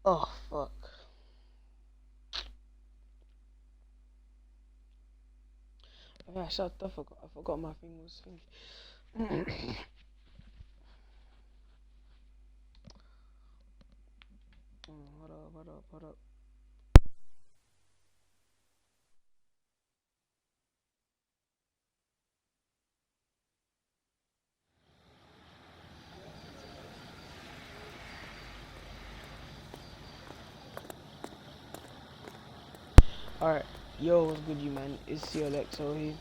Oh fuck. Yeah, shut the fuck up. I forgot my thing was thinking. Hold up, hold up, hold up. Alright. Yo, what's good, you man? It's CLXO here.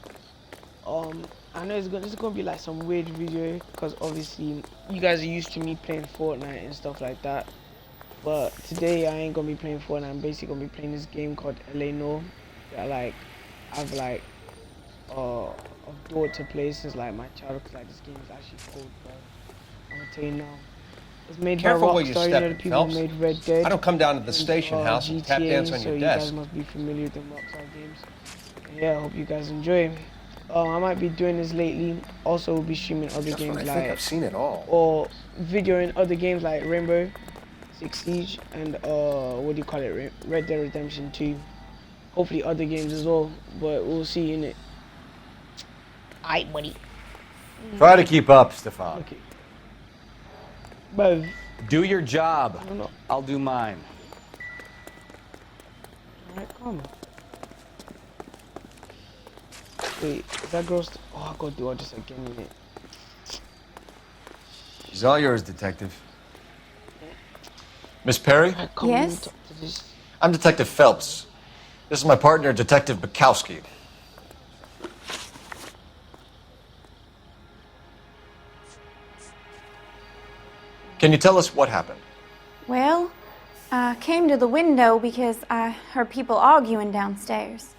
I know it's gonna be like some weird video because obviously you guys are used to me playing Fortnite and stuff like that. But today I ain't gonna be playing Fortnite. I'm basically gonna be playing this game called LA Noire. That like I've like adored to play since like my childhood. Cause like this game is actually cool, bro. I'm gonna tell you now. It's made Careful by where you Rockstar, step, the people who Phelps. made Red Dead. I don't come down to the and, station house and tap GTA, dance on so your you guys desk. must be familiar with the Rockstar games. And yeah, I hope you guys enjoy. I might be doing this lately. Also, we'll be streaming other Just games when I think like I've seen it all. or videoing other games like Rainbow Six Siege and what do you call it, Red Dead Redemption 2. Hopefully other games as well, but we'll see in it. Aight, buddy. Try to keep up, Stefan. Okay. Bev, Do your job. I don't know. I'll do mine. Alright, come. Wait, is that girl oh, I gotta do all this again in it. She's all yours, Detective. Miss Perry? Alright, come, Yes? let me talk to this. I'm Detective Phelps. This is my partner, Detective Bukowski. Can you tell us what happened? Well, I came to the window because I heard people arguing downstairs.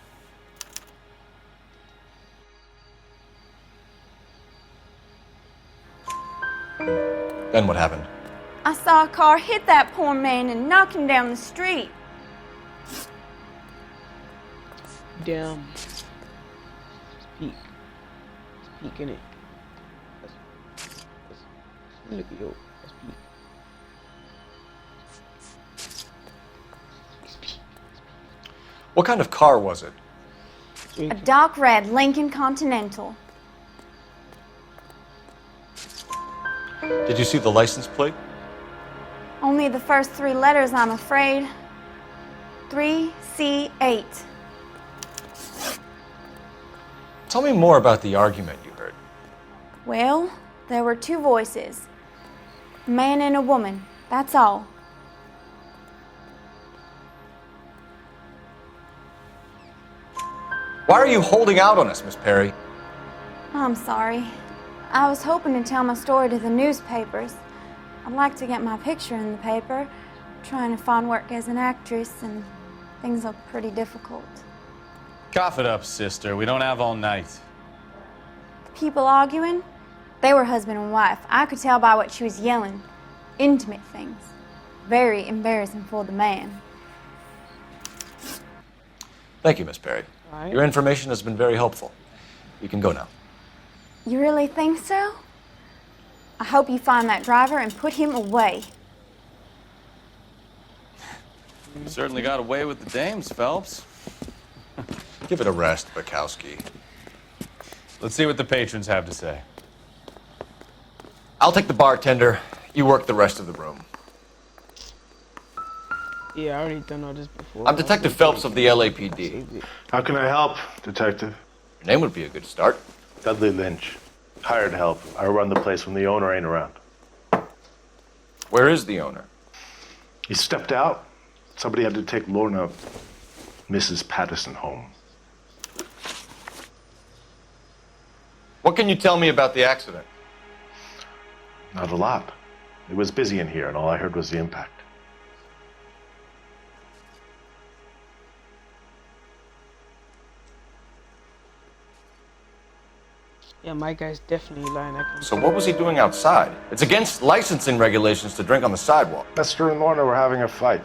Then what happened? I saw a car hit that poor man and knock him down the street. Damn. Speak. Speak in it. Look at yo. Speak. What kind of car was it? A dark red Lincoln Continental. Did you see the license plate? Only the first three letters, I'm afraid. 3C8. Tell me more about the argument you heard. Well, there were two voices. A man and a woman, that's all. Why are you holding out on us, Miss Perry? I'm sorry. I was hoping to tell my story to the newspapers. I'd like to get my picture in the paper. Trying to find work as an actress, and things look pretty difficult. Cough it up, sister. We don't have all night. The people arguing, they were husband and wife. I could tell by what she was yelling. Intimate things. Very embarrassing for the man. Thank you, Miss Perry. Alright. Your information has been very helpful. You can go now. You really think so? I hope you find that driver and put him away. You certainly got away with the dames, Phelps. Give it a rest, Bukowski. Let's see what the patrons have to say. I'll take the bartender. You work the rest of the room. Yeah, I already done all this before. I'm Detective Phelps of the LAPD. How can I help, Detective? Your name would be a good start. Dudley Lynch. Hired help. I run the place when the owner ain't around. Where is the owner? He stepped out. Somebody had to take Lorna, Mrs. Patterson, home. What can you tell me about the accident? Not a lot. It was busy in here, and all I heard was the impact. Yeah, my guy's definitely lying. I can So what was he doing outside? It's against licensing regulations to drink on the sidewalk. Lester and Lorna were having a fight.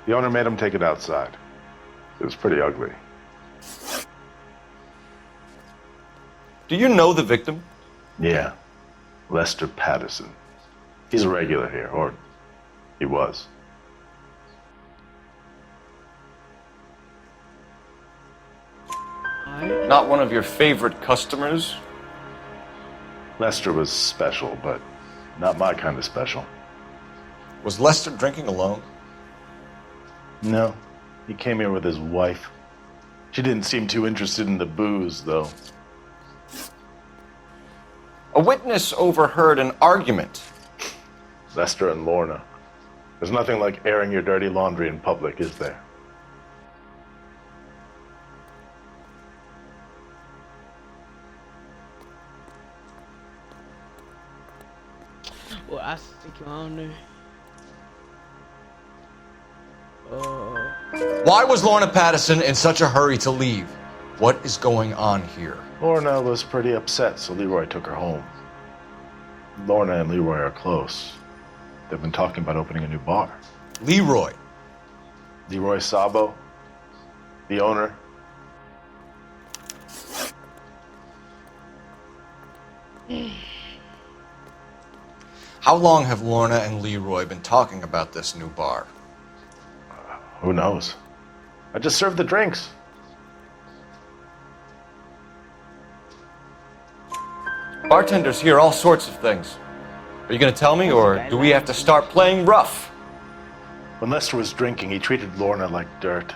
The owner made him take it outside. It was pretty ugly. Do you know the victim? Yeah. Lester Patterson. He's a regular here, or he was. No. Not one of your favorite customers? Lester was special, but not my kind of special. Was Lester drinking alone? No, he came here with his wife. She didn't seem too interested in the booze, though. A witness overheard an argument. Lester and Lorna. There's nothing like airing your dirty laundry in public, is there? Well, I think I don't know. Why was Lorna Patterson in such a hurry to leave? What is going on here? Lorna was pretty upset, so Leroy took her home. Lorna and Leroy are close. They've been talking about opening a new bar. Leroy. Leroy Sabo, the owner. How long have Lorna and Leroy been talking about this new bar? Who knows? I just served the drinks. Bartenders hear all sorts of things. Are you going to tell me, or do we have to start playing rough? When Lester was drinking, he treated Lorna like dirt.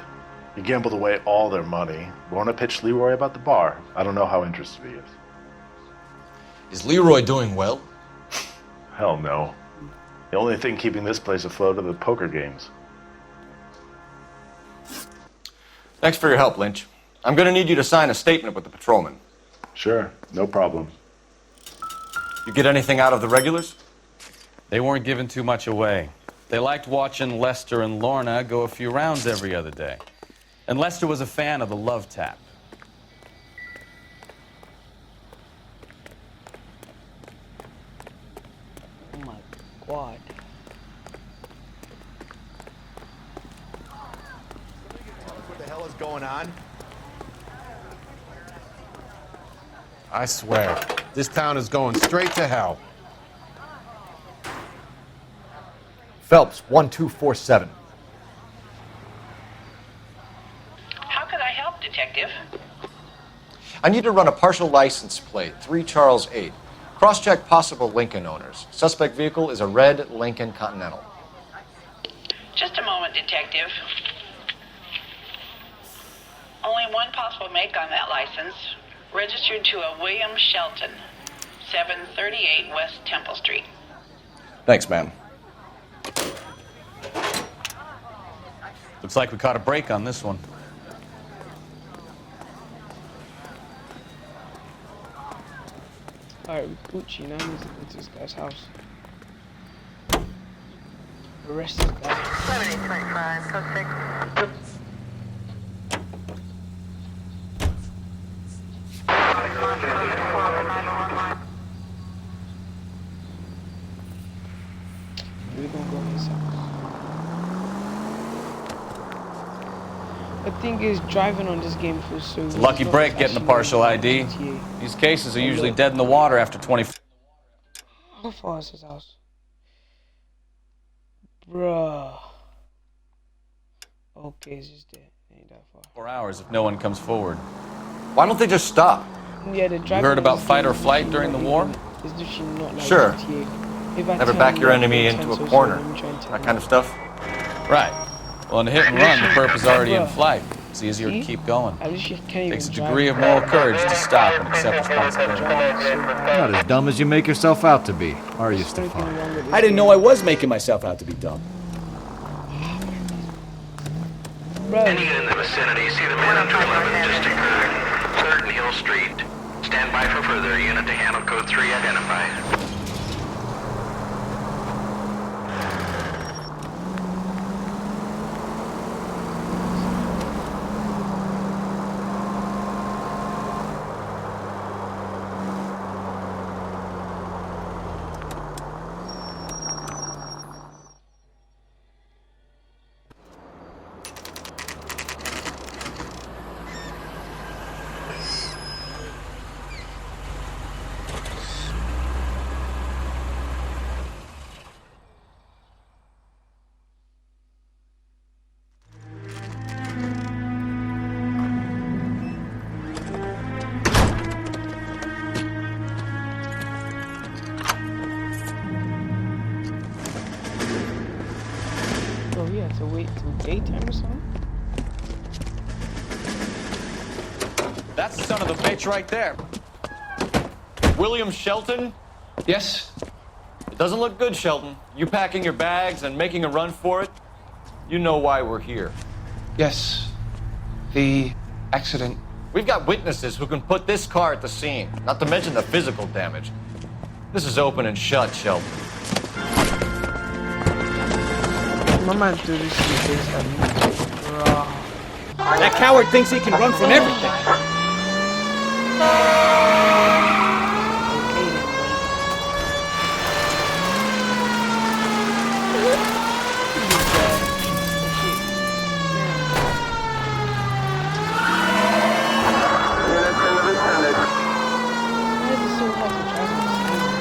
He gambled away all their money. Lorna pitched Leroy about the bar. I don't know how interested he is. Is Leroy doing well? Hell no. The only thing keeping this place afloat are the poker games. Thanks for your help, Lynch. I'm going to need you to sign a statement with the patrolman. Sure, no problem. You get anything out of the regulars? They weren't giving too much away. They liked watching Lester and Lorna go a few rounds every other day. And Lester was a fan of the Love Tap. Oh my god. What the hell is going on? I swear, this town is going straight to hell. Phelps, 1247. How could I help, Detective? I need to run a partial license plate, 3 Charles 8. Cross-check possible Lincoln owners. Suspect vehicle is a red Lincoln Continental. Just a moment, Detective. Only one possible make on that license. Registered to a William Shelton, 738 West Temple Street. Thanks, ma'am. Looks like we caught a break on this one. Alright, we Gucci now. Let's go to this guy's house. Arrest this guy. 7825, suspect. We're gonna go in his house. The thing is, driving on this game feels so. It's a lucky break getting a partial ID. These cases are usually dead in the water after 20. How far is his house? Bruh. Okay, it's just there. Ain't that far. 4 hours if no one comes forward. Why don't they just stop? Yeah, the driving heard on about this fight game or flight is during the not war? even- It's literally not like Sure. GTA. If I Never turn back your left enemy or into turn a so corner. slow, I'm trying to- That kind of stuff. Right. Well, in a hit and run, the perp is already in flight. It's easier to See? keep going. At least you can't Takes a even degree of drive. moral courage to stop and accept responsibility. Not as dumb as you make yourself out to be, are you, There's nothing Stefan? wrong with this I didn't know game. I was making myself out to be dumb. Bruh. Any in the vicinity, see the man on 211 District 3rd Neal Street. Stand by for further. Unit to handle code 3 identified. wait till daytime or something? That's the son of the bitch right there. William Shelton? Yes? It doesn't look good, Shelton. You packing your bags and making a run for it? You know why we're here. Yes. The accident. We've got witnesses who can put this car at the scene, not to mention the physical damage. This is open and shut, Shelton. My man threw this suitcase at me. That coward thinks he can run from everything. Why is it so hard to drive on this highway?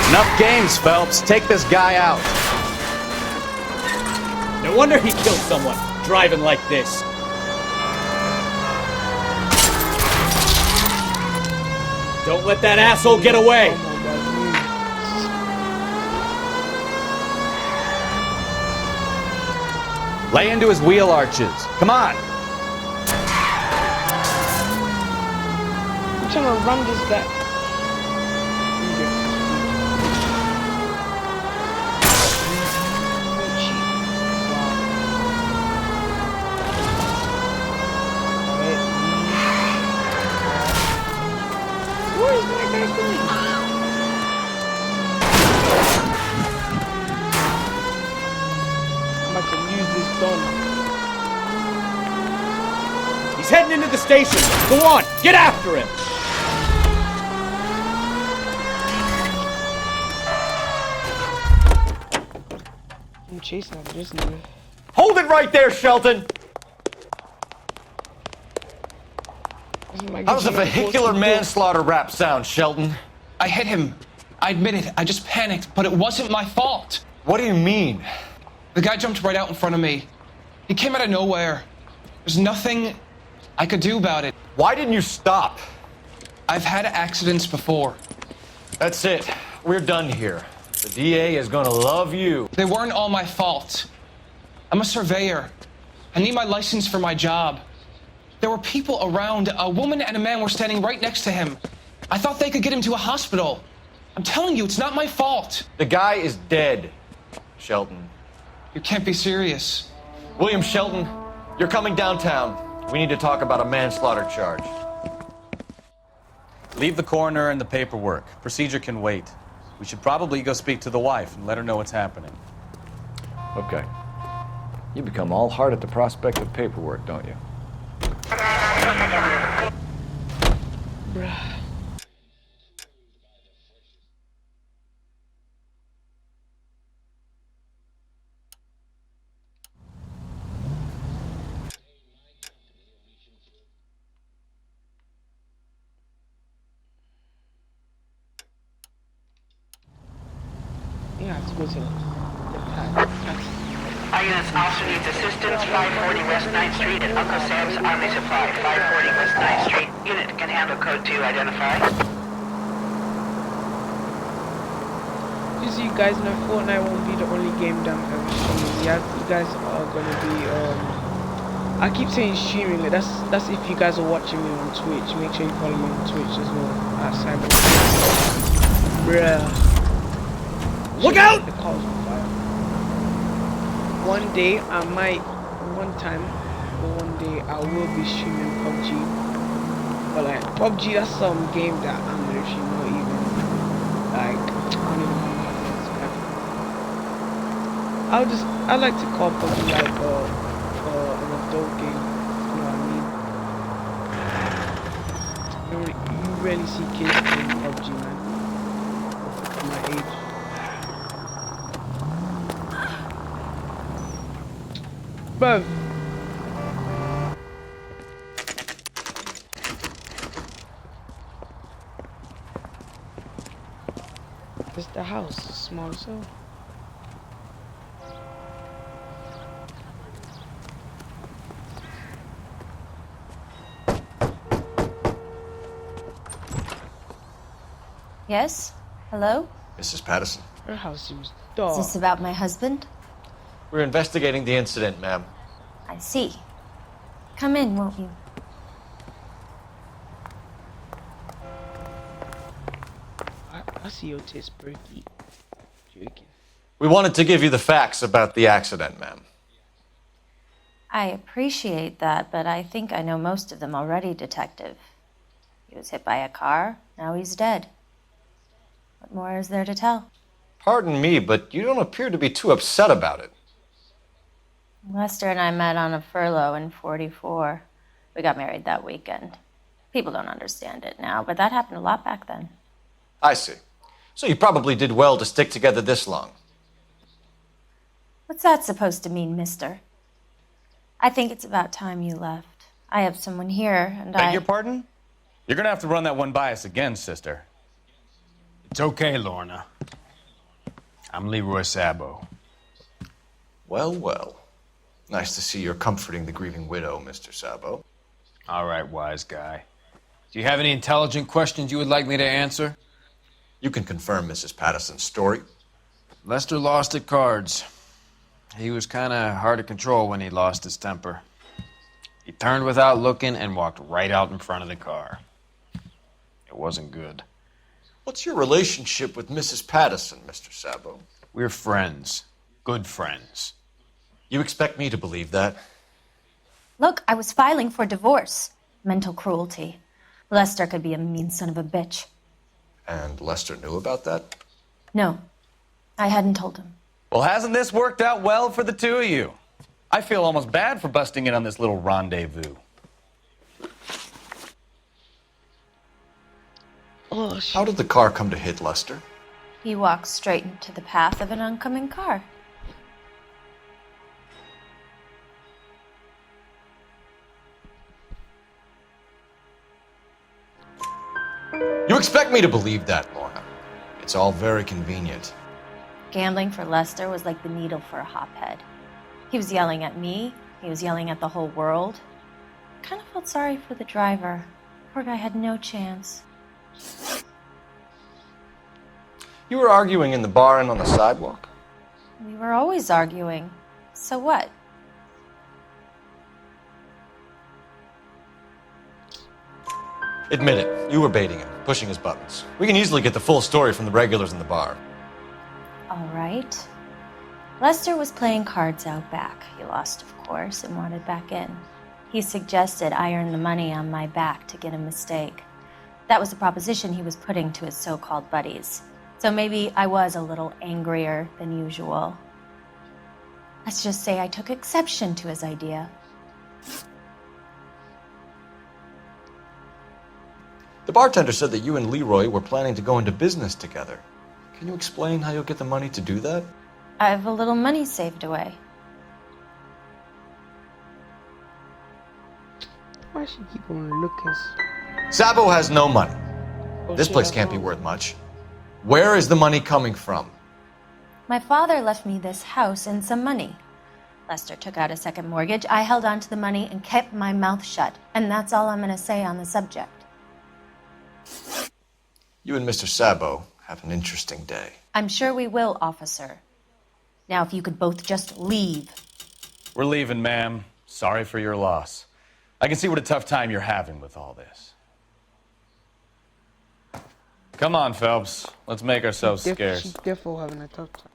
Enough games, Phelps. Take this guy out. No wonder he killed someone, driving like this. Don't let that asshole get away. Lay into his wheel arches. Come on. I'm trying to run this guy. Where is that guy going? I'm about to lose this gun. He's heading into the station. Go on, get after him. I'm chasing after this nigga. Hold it right there, Shelton! How does a vehicular manslaughter rap sound, Shelton? I hit him. I admit it. I just panicked, but it wasn't my fault. What do you mean? The guy jumped right out in front of me. He came out of nowhere. There's nothing I could do about it. Why didn't you stop? I've had accidents before. That's it. We're done here. The DA is gonna love you. They weren't all my fault. I'm a surveyor. I need my license for my job. There were people around. A woman and a man were standing right next to him. I thought they could get him to a hospital. I'm telling you, it's not my fault. The guy is dead, Shelton. You can't be serious. William Shelton, you're coming downtown. We need to talk about a manslaughter charge. Leave the coroner and the paperwork. Procedure can wait. We should probably go speak to the wife and let her know what's happening. Okay. You become all heart at the prospect of paperwork, don't you? Bruh. You have to go to the taxi. Our units also needs assistance, 540 West 9th Street at Uncle Sam's Army Supply, 540 West 9th Street. Unit can handle code 2 identify. Just so you guys know, Fortnite won't be the only game that I'm ever streaming. You guys are gonna be, I keep saying streaming, like that's if you guys are watching me on Twitch. Make sure you follow me on Twitch as well. Cyber. Bruh. Look out! The car's on fire. One day I might, one day I will be streaming PUBG. But like PUBG, that's some game that I'm literally not even like. I don't even know how to describe it. I like to call PUBG like an adult game. You know what I mean? You rarely see kids playing PUBG, man. At my age. Bro. It's the house, small so. Yes? Hello? Mrs. Patterson. Her house seems Is dark. this about my husband? We're investigating the incident, ma'am. I see. Come in, won't you? I see your tits perky. Joking. We wanted to give you the facts about the accident, ma'am. I appreciate that, but I think I know most of them already, Detective. He was hit by a car, now he's dead. What more is there to tell? Pardon me, but you don't appear to be too upset about it. Lester and I met on a furlough in '44. We got married that weekend. People don't understand it now, but that happened a lot back then. I see. So you probably did well to stick together this long. What's that supposed to mean, mister? I think it's about time you left. I have someone here, and Beg your pardon? You're gonna have to run that one by us again, sister. It's okay, Lorna. I'm Leroy Sabo. Well, well. Nice to see you're comforting the grieving widow, Mr. Sabo. All right, wise guy. Do you have any intelligent questions you would like me to answer? You can confirm Mrs. Patterson's story. Lester lost at cards. He was kind of hard to control when he lost his temper. He turned without looking and walked right out in front of the car. It wasn't good. What's your relationship with Mrs. Patterson, Mr. Sabo? We're friends. Good friends. You expect me to believe that? Look, I was filing for divorce. Mental cruelty. Lester could be a mean son of a bitch. And Lester knew about that? No, I hadn't told him. Well, hasn't this worked out well for the two of you? I feel almost bad for busting in on this little rendezvous. Oh, shit. How did the car come to hit Lester? He walked straight into the path of an oncoming car. You expect me to believe that, Lorna? It's all very convenient. Gambling for Lester was like the needle for a hophead. He was yelling at me. He was yelling at the whole world. I kind of felt sorry for the driver. Poor guy had no chance. You were arguing in the bar and on the sidewalk? We were always arguing. So what? Admit it, you were baiting him, pushing his buttons. We can easily get the full story from the regulars in the bar. All right. Lester was playing cards out back. He lost, of course, and wanted back in. He suggested I earn the money on my back to get a mistake. That was the proposition he was putting to his so-called buddies. So maybe I was a little angrier than usual. Let's just say I took exception to his idea. The bartender said that you and Leroy were planning to go into business together. Can you explain how you'll get the money to do that? I have a little money saved away. Why should keep on looking? Sabo has no money. Oh, This shit, place I can't be know. worth much. Where is the money coming from? My father left me this house and some money. Lester took out a second mortgage. I held on to the money and kept my mouth shut. And that's all I'm going to say on the subject. You and Mr. Sabo have an interesting day. I'm sure we will, officer. Now, if you could both just leave. We're leaving, ma'am. Sorry for your loss. I can see what a tough time you're having with all this. Come on, Phelps. Let's make ourselves scarce. She's definitely having a tough time.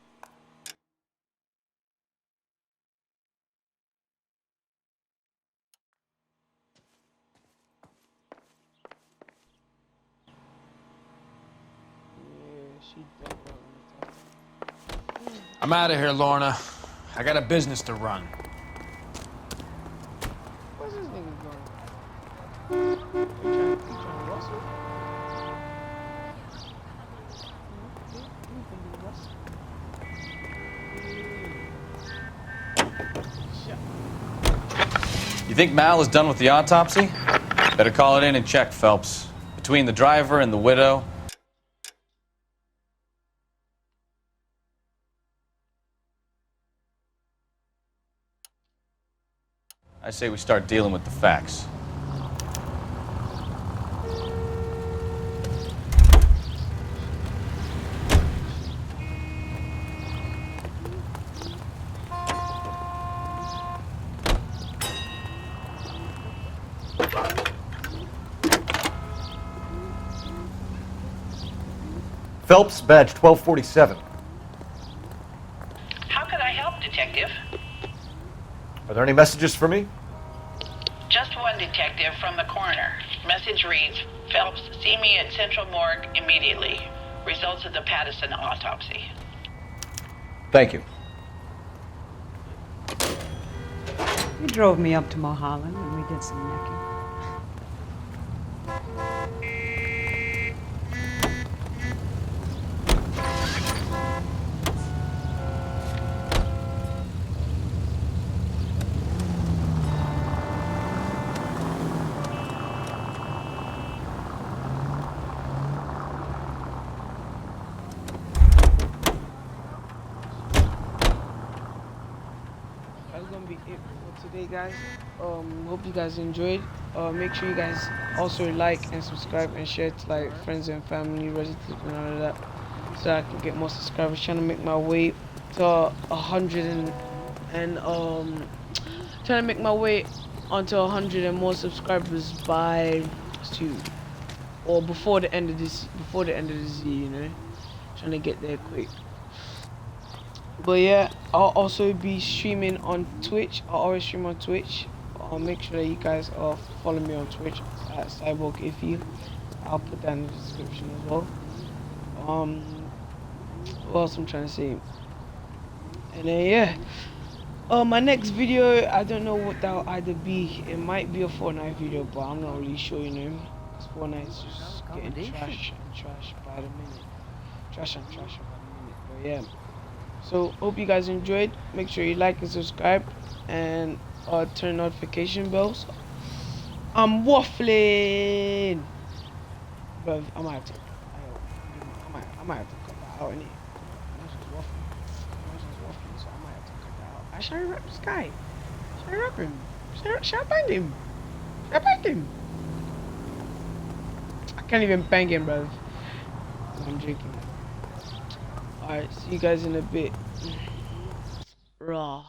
I'm out of here, Lorna. I got a business to run. Where's this nigga going? You trying to rustle? You think Mal is done with the autopsy? Better call it in and check, Phelps. Between the driver and the widow, I say we start dealing with the facts. Phelps, badge 1247. How can I help, Detective? Are there any messages for me? Just one, Detective, from the coroner. Message reads, Phelps, see me at Central Morgue immediately. Results of the Pattison autopsy. Thank you. He drove me up to Mulholland and we did some necking. That's gonna be it for today, guys. Hope you guys enjoyed. Make sure you guys also like and subscribe and share to like friends and family, relatives, and all of that, so that I can get more subscribers. Trying to make my way to 100 trying to make my way onto 100 and more subscribers by before the end of this year, you know. Trying to get there quick. But yeah, I'll also be streaming on Twitch. I'll always stream on Twitch. I'll make sure that you guys follow me on Twitch at Cyborg Iffy. I'll put that in the description as well. What else I'm trying to say? And then yeah, my next video, I don't know what that'll either be. It might be a Fortnite video, but I'm not really sure, you know. Because Fortnite is just getting trash by the minute. Trash by the minute. But yeah. So hope you guys enjoyed. Make sure you like and subscribe and turn notification bells. I'm waffling, but I might have to cut that out, innit? So I might have to cut that out. I should rap this guy. Should I rap him? Should I bang him? Should I bang him? I can't even bang him, bruv. I'm joking. Alright, see you guys in a bit. Raw.